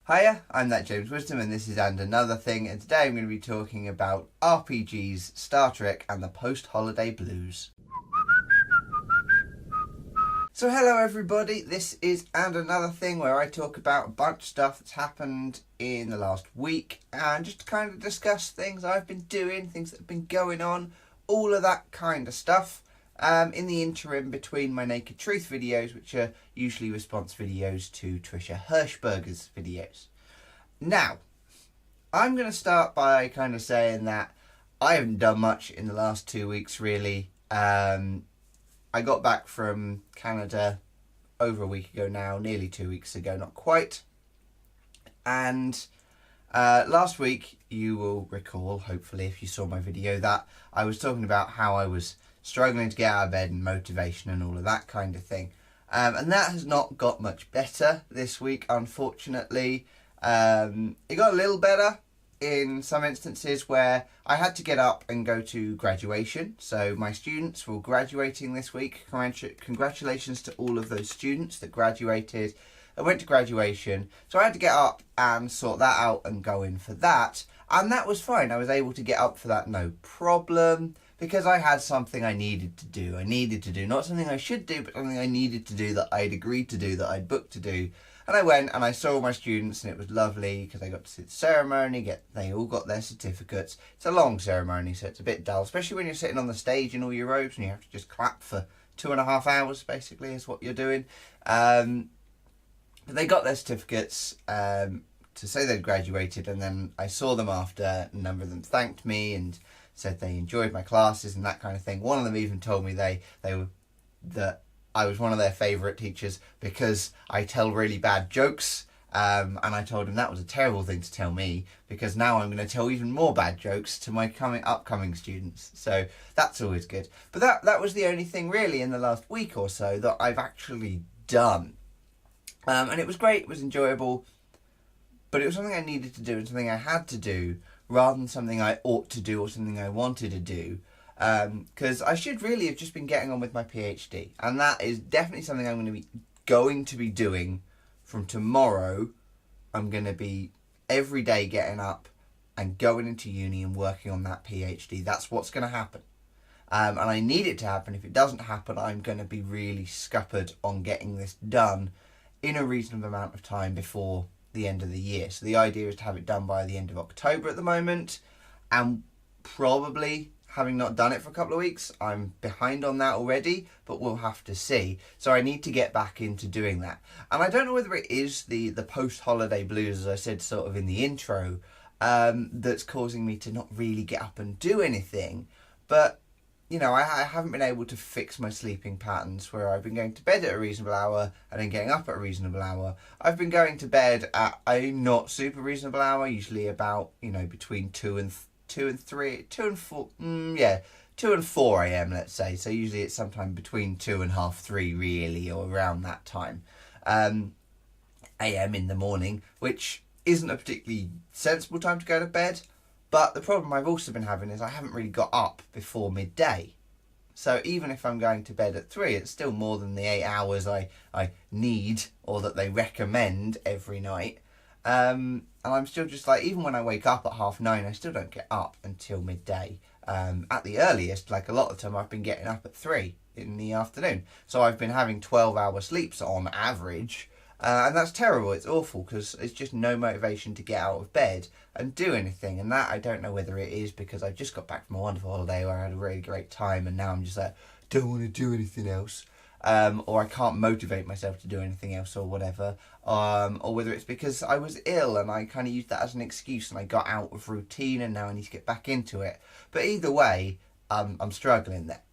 Hiya, I'm ThatJaymsWisdom and this is And Another Thing, and today I'm going to be talking about RPGs, Star Trek and the post-holiday blues. So hello everybody, this is And Another Thing where I talk about a bunch of stuff that's happened in the last week and just kind of discuss things I've been doing, things that have been going on, all of that kind of stuff. In the interim between my Naked Truth videos, which are usually response videos to Trisha Hirschberger's videos. Now, I'm going to start by kind of saying that I haven't done much in the last 2 weeks really. I got back from Canada over a week ago now, nearly 2 weeks ago, not quite. And last week, you will recall, hopefully if you saw my video, that I was talking about how I was struggling to get out of bed and motivation and all of that kind of thing. And that has not got much better this week, unfortunately. It got a little better in some instances where I had to get up and go to graduation. So my students were graduating this week. Congratulations to all of those students that graduated. I went to graduation, so I had to get up and sort that out and go in for that. And that was fine. I was able to get up for that, no problem. Because I had something I needed to do. Not something I should do, but something I needed to do, that I'd agreed to do, that I'd booked to do. And I went and I saw all my students and it was lovely because I got to see the ceremony, they all got their certificates. It's a long ceremony, so it's a bit dull, especially when you're sitting on the stage in all your robes and you have to just clap for 2.5 hours, basically, is what you're doing. But they got their certificates to say they'd graduated, and then I saw them after. A number of them thanked me and said they enjoyed my classes and that kind of thing. One of them even told me that I was one of their favourite teachers because I tell really bad jokes. And I told him that was a terrible thing to tell me because now I'm going to tell even more bad jokes to my upcoming students. So that's always good. But that was the only thing really in the last week or so that I've actually done. And it was great, it was enjoyable, but it was something I needed to do and something I had to do, rather than something I ought to do or something I wanted to do. Because I should really have just been getting on with my PhD. And that is definitely something I'm going to be doing from tomorrow. I'm going to be every day getting up and going into uni and working on that PhD. That's what's going to happen. And I need it to happen. If it doesn't happen, I'm going to be really scuppered on getting this done in a reasonable amount of time before the end of the year. So the idea is to have it done by the end of October at the moment, and probably, having not done it for a couple of weeks, I'm behind on that already, but we'll have to see. So I need to get back into doing that. And I don't know whether it is the post-holiday blues, as I said sort of in the intro, that's causing me to not really get up and do anything. But you know, I haven't been able to fix my sleeping patterns where I've been going to bed at a reasonable hour and then getting up at a reasonable hour. I've been going to bed at a not super reasonable hour, usually about, between 2 and 4 a.m, let's say. So usually it's sometime between 2 and half 3 really, or around that time, a.m. in the morning, which isn't a particularly sensible time to go to bed. But the problem I've also been having is I haven't really got up before midday. So even if I'm going to bed at 3, it's still more than the 8 hours I need, or that they recommend every night. And I'm still just like, even when I wake up at 9:30, I still don't get up until midday. At the earliest, like a lot of the time, I've been getting up at 3 in the afternoon. So I've been having 12-hour sleeps on average. And that's terrible, it's awful, because it's just no motivation to get out of bed and do anything. And that, I don't know whether it is because I just got back from a wonderful holiday where I had a really great time, and now I'm just like, don't want to do anything else. Or I can't motivate myself to do anything else or whatever. Or whether it's because I was ill and I kind of used that as an excuse and I got out of routine and now I need to get back into it. But either way, I'm struggling there.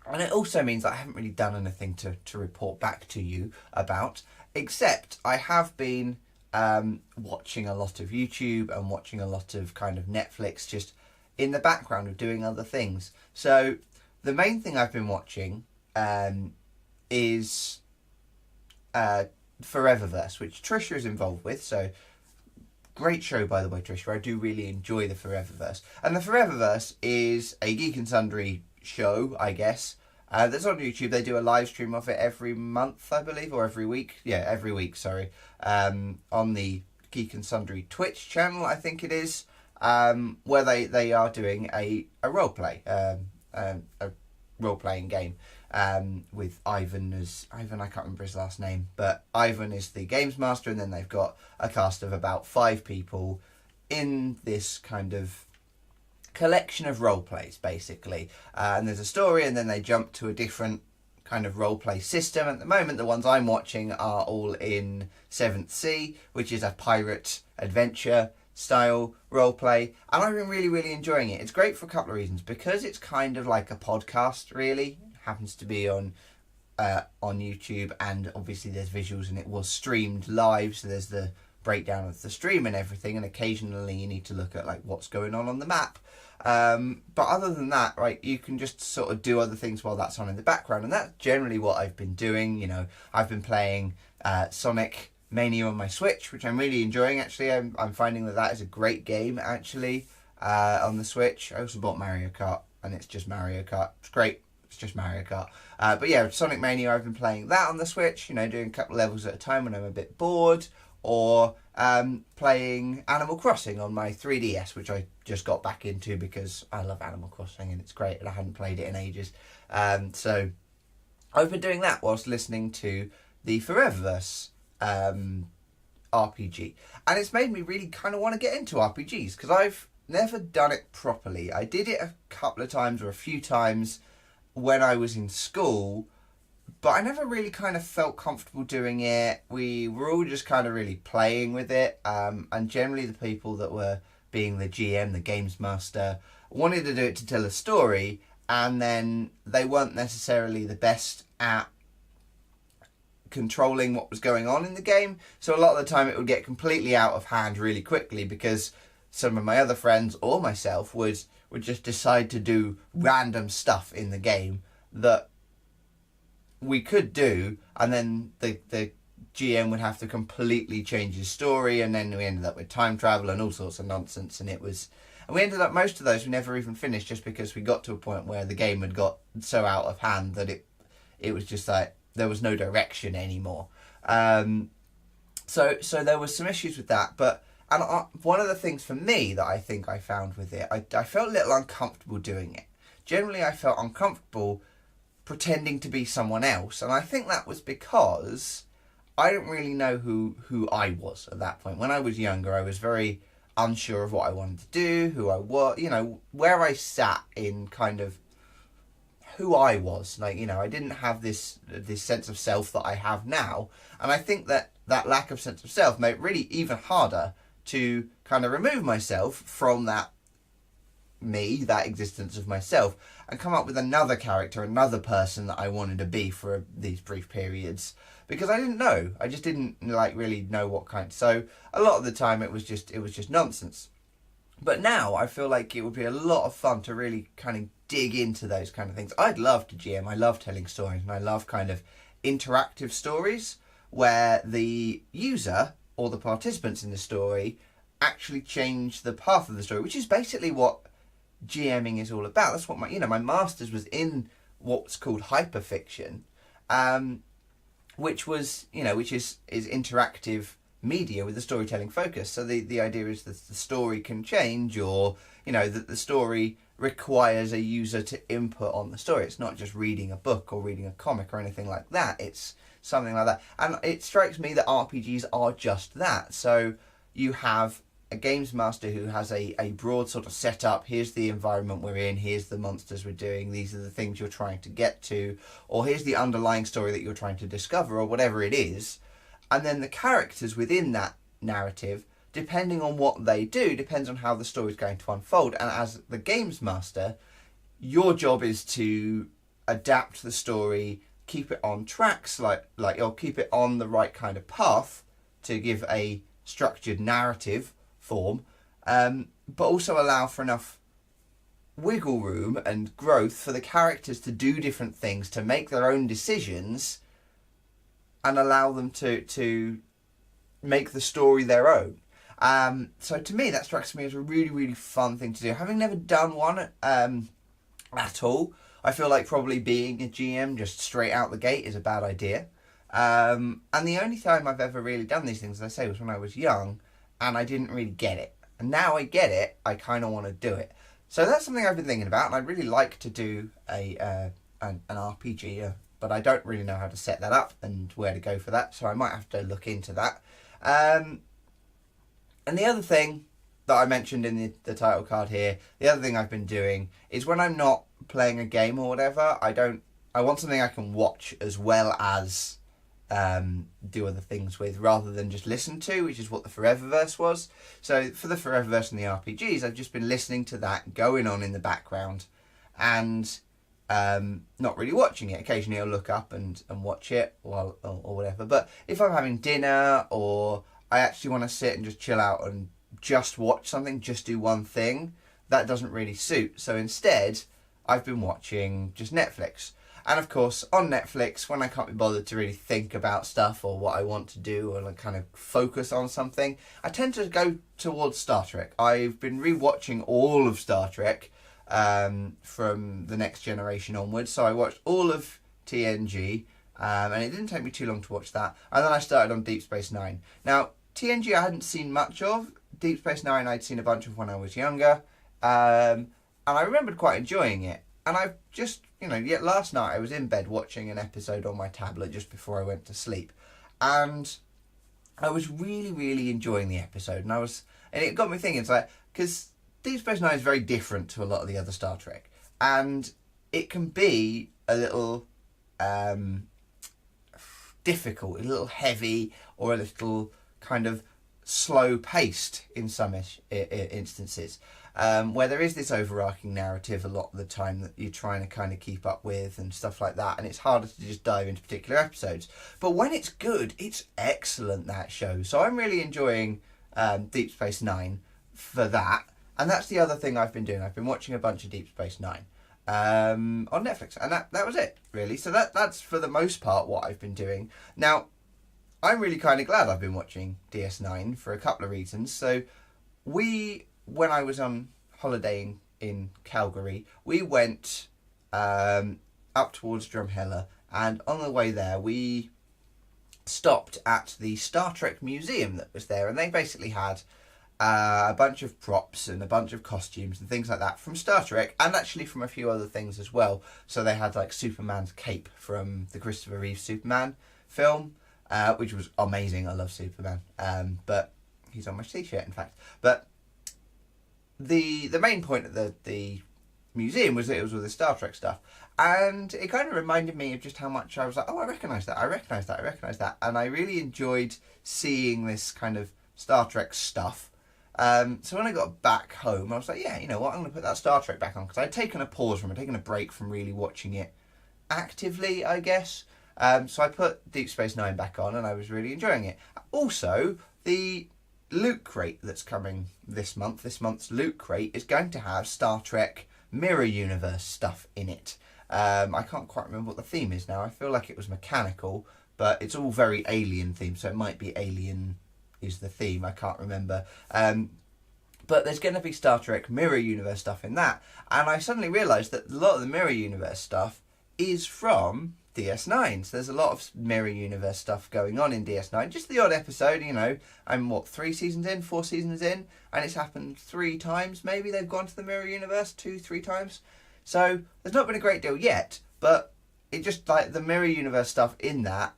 And it also means that I haven't really done anything to report back to you about, except I have been watching a lot of YouTube and watching a lot of kind of Netflix just in the background of doing other things. So the main thing I've been watching is Foreververse, which Trisha is involved with. So great show, by the way, Trisha. I do really enjoy the Foreververse. And the Foreververse is a Geek and Sundry show, I guess, that's on YouTube. They do a live stream of it every month, I believe, or every week. Yeah, every week, sorry. On the Geek and Sundry Twitch channel, I think it is, where they are doing a roleplay, a role-playing game with Ivan. I can't remember his last name, but Ivan is the games master, and then they've got a cast of about 5 people in this kind of collection of role plays, basically, and there's a story, and then they jump to a different kind of role play system. At the moment, the ones I'm watching are all in 7th Sea, which is a pirate adventure style role play, and I've been really enjoying it. It's great for a couple of reasons, because it's kind of like a podcast, really. It happens to be on YouTube, and obviously there's visuals, and it was streamed live, so there's the breakdown of the stream and everything, and occasionally you need to look at like what's going on the map, but other than that, right, you can just sort of do other things while that's on in the background, and that's generally what I've been doing. You know, I've been playing Sonic Mania on my Switch, which I'm really enjoying. Actually, I'm finding that is a great game, actually, on the Switch. I also bought Mario Kart, and it's just Mario Kart. It's great. It's just Mario Kart. But yeah, Sonic Mania, I've been playing that on the Switch, you know, doing a couple levels at a time when I'm a bit bored, or playing Animal Crossing on my 3DS, which I just got back into because I love Animal Crossing and it's great, and I hadn't played it in ages. So I've been doing that whilst listening to the Foreververse RPG, and it's made me really kind of want to get into RPGs, because I've never done it properly. I did it a couple of times, or a few times, when I was in school, but I never really kind of felt comfortable doing it. We were all just kind of really playing with it, and generally the people that were being the GM, the games master, wanted to do it to tell a story, and then they weren't necessarily the best at controlling what was going on in the game, so a lot of the time it would get completely out of hand really quickly, because some of my other friends or myself would just decide to do random stuff in the game that we could do, and then the GM would have to completely change his story, and then we ended up with time travel and all sorts of nonsense, and we ended up, most of those we never even finished, just because we got to a point where the game had got so out of hand that it was just like there was no direction anymore. So there was some issues with that, but one of the things for me that I think I found with it, I felt a little uncomfortable doing it. Generally, I felt uncomfortable pretending to be someone else, and I think that was because I didn't really know who I was at that point. When I was younger, I was very unsure of what I wanted to do, who I was, you know, where I sat in kind of who I was. Like, you know, I didn't have this sense of self that I have now, and I think that lack of sense of self made it really even harder to kind of remove myself from that existence of myself, and come up with another character, another person that I wanted to be for these brief periods, because I didn't know. I just didn't really know what kind. So a lot of the time it was just nonsense. But now I feel like it would be a lot of fun to really kind of dig into those kind of things. I'd love to GM. I love telling stories, and I love kind of interactive stories where the user or the participants in the story actually change the path of the story, which is basically what GMing is all about. That's what my master's was in what's called hyperfiction, which is interactive media with a storytelling focus. So the idea is that the story can change, or that the story requires a user to input on the story. It's not just reading a book or reading a comic or anything like that. It's something like that. And it strikes me that RPGs are just that. So you have a games master who has a broad sort of setup. Here's the environment we're in, here's the monsters we're doing, these are the things you're trying to get to, or here's the underlying story that you're trying to discover, or whatever it is. And then the characters within that narrative, depending on what they do, depends on how the story is going to unfold. And as the games master, your job is to adapt the story, keep it on tracks, or keep it on the right kind of path to give a structured narrative form, but also allow for enough wiggle room and growth for the characters to do different things, to make their own decisions, and allow them to make the story their own. So to me, that strikes me as a really, really fun thing to do. Having never done one at all, I feel like probably being a GM just straight out the gate is a bad idea. And the only time I've ever really done these things, as I say, was when I was young, and I didn't really get it. And now I get it, I kind of want to do it. So that's something I've been thinking about, and I'd really like to do an RPG, but I don't really know how to set that up and where to go for that, so I might have to look into that. And the other thing that I mentioned in the title card here, the other thing I've been doing is when I'm not playing a game or whatever, I want something I can watch as well as do other things with, rather than just listen to, which is what the Foreververse was. So for the Foreververse and the RPGs, I've just been listening to that going on in the background and not really watching it. Occasionally I'll look up and watch it or whatever. But if I'm having dinner or I actually want to sit and just chill out and just watch something, just do one thing, that doesn't really suit. So instead, I've been watching just Netflix. And of course, on Netflix, when I can't be bothered to really think about stuff or what I want to do or like kind of focus on something, I tend to go towards Star Trek. I've been rewatching all of Star Trek from the Next Generation onwards. So I watched all of TNG, and it didn't take me too long to watch that. And then I started on Deep Space Nine. Now, TNG I hadn't seen much of. Deep Space Nine I'd seen a bunch of when I was younger. And I remembered quite enjoying it. And I've just, yet last night I was in bed watching an episode on my tablet just before I went to sleep. And I was really, really enjoying the episode. And it got me thinking, it's like, because Deep Space Nine is very different to a lot of the other Star Trek. And it can be a little difficult, a little heavy, or a little kind of slow-paced in some instances. Where there is this overarching narrative a lot of the time that you're trying to kind of keep up with and stuff like that, and it's harder to just dive into particular episodes. But when it's good, it's excellent, that show. So I'm really enjoying Deep Space Nine for that, and that's the other thing I've been doing. I've been watching a bunch of Deep Space Nine on Netflix, and that was it, really. So that's for the most part what I've been doing. Now, I'm really kind of glad I've been watching DS9 for a couple of reasons. So when I was on holiday in Calgary, we went up towards Drumheller, and on the way there we stopped at the Star Trek museum that was there, and they basically had a bunch of props and a bunch of costumes and things like that from Star Trek, and actually from a few other things as well. So they had like Superman's cape from the Christopher Reeve Superman film, which was amazing. I love Superman, but he's on my t-shirt, in fact. But the main point of the museum was that it was all the Star Trek stuff, and it kind of reminded me of just how much I was like, oh, I recognise that, and I really enjoyed seeing this kind of Star Trek stuff. So when I got back home, I was like, yeah, you know what, I'm going to put that Star Trek back on, because I'd taken a pause from it, taken a break from really watching it actively, I guess. So I put Deep Space Nine back on, and I was really enjoying it. Also, the Loot Crate that's coming this month's Loot Crate is going to have Star Trek Mirror Universe stuff in it. I can't quite remember what the theme is now. I feel like it was mechanical, but it's all very alien themed, so it might be Alien is the theme. I can't remember. But there's going to be Star Trek Mirror Universe stuff in that, and I suddenly realised that a lot of the Mirror Universe stuff is from DS9. So there's a lot of Mirror Universe stuff going on in DS9. Just the odd episode, I'm 4 seasons in, and it's happened 3 times maybe. They've gone to the Mirror Universe 2-3 times. So there's not been a great deal yet, but it just, like, the Mirror Universe stuff in that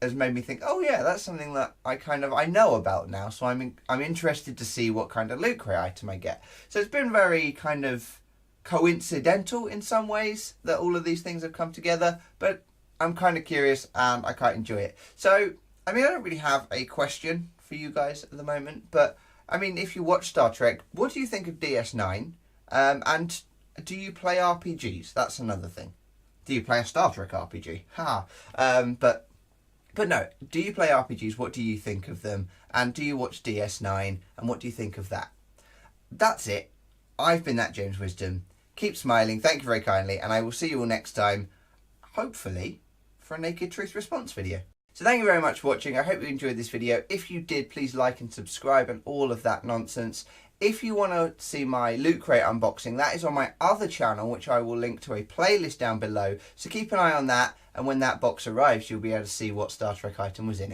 has made me think, oh yeah, that's something that I know about now. So I'm interested to see what kind of Loot Crate item I get. So it's been very kind of coincidental in some ways that all of these things have come together, but I'm kind of curious and I quite enjoy it. So, I don't really have a question for you guys at the moment, but, if you watch Star Trek, what do you think of DS9? And do you play RPGs? That's another thing. Do you play a Star Trek RPG? But no, do you play RPGs? What do you think of them? And do you watch DS9? And what do you think of that? That's it. I've been ThatJaymsWisdom. Keep smiling, thank you very kindly, and I will see you all next time, hopefully, for a Naked Truth Response video. So thank you very much for watching. I hope you enjoyed this video. If you did, please like and subscribe and all of that nonsense. If you want to see my Loot Crate unboxing, that is on my other channel, which I will link to a playlist down below. So keep an eye on that, and when that box arrives, you'll be able to see what Star Trek item was in it.